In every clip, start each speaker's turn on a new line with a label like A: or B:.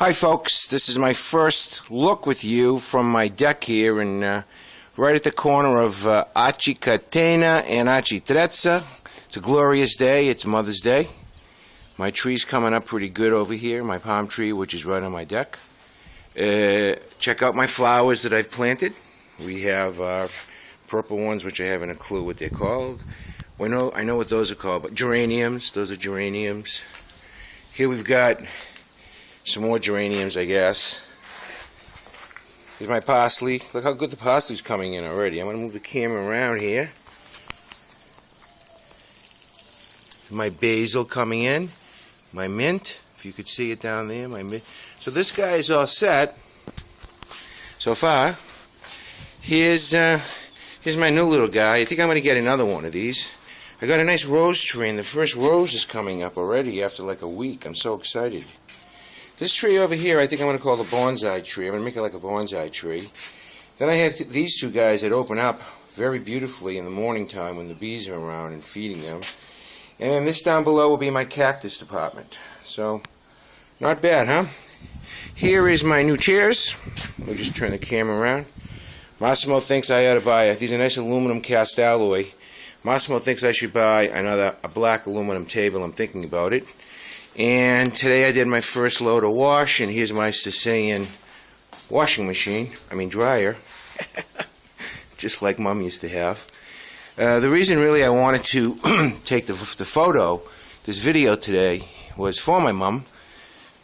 A: Hi folks, this is my first look with you from my deck here in right at the corner of Aci Catena and Aci Trezza. It's a glorious day, it's Mother's Day. My tree's coming up pretty good over here, my palm tree which is right on my deck. Check out my flowers that I've planted. We have purple ones which I haven't a clue what they're called. I know what those are called, but geraniums, those are geraniums. Here we've got some more geraniums, I guess. Here's my parsley. Look how good the parsley's coming in already. I'm going to move the camera around here. My basil coming in. My mint, if you could see it down there. My mint. So this guy is all set so far. Here's my new little guy. I think I'm going to get another one of these. I got a nice rose tree, and the first rose is coming up already after like a week. I'm so excited. This tree over here, I think I'm going to call the bonsai tree. I'm going to make it like a bonsai tree. Then I have these two guys that open up very beautifully in the morning time when the bees are around and feeding them. And then this down below will be my cactus department. So, not bad, huh? Here is my new chairs. We'll just turn the camera around. Massimo thinks I ought to buy these are nice aluminum cast alloy. Massimo thinks I should buy a black aluminum table. I'm thinking about it. And today I did my first load of wash, and here's my Sicilian washing machine, dryer, just like Mom used to have. The reason really I wanted to take this video today, was for my mom,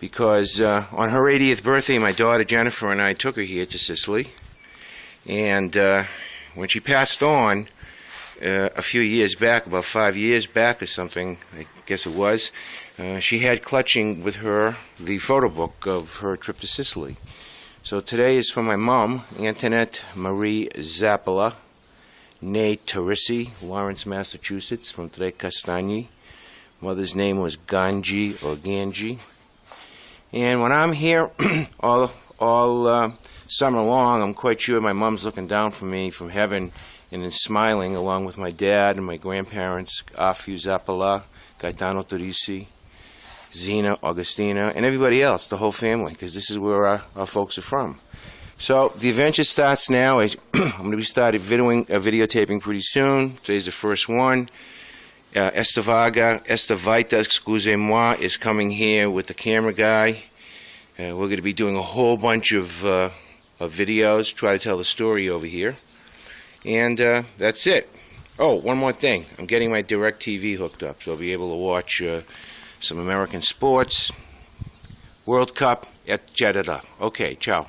A: because on her 80th birthday, my daughter Jennifer and I took her here to Sicily, and when she passed on, a few years back, about 5 years back or something, I guess it was, she had clutching with her the photo book of her trip to Sicily. So today is for my mom, Antoinette Marie Zappola, née Teresi, Lawrence, Massachusetts, from Tre Castagni. Mother's name was Ganji or Ganji. And when I'm here all summer long, I'm quite sure my mom's looking down from me from heaven and then smiling along with my dad and my grandparents, Afiu Zappola, Gaetano Teresi, Zina, Augustina, and everybody else, the whole family, because this is where our folks are from. So the adventure starts now. I'm going to be starting videotaping pretty soon. Today's the first one. Esta Vita, excusez-moi, is coming here with the camera guy. We're going to be doing a whole bunch of videos, try to tell the story over here. And that's it. Oh, one more thing. I'm getting my DirecTV hooked up, so I'll be able to watch some American sports, World Cup, etc. Okay, ciao.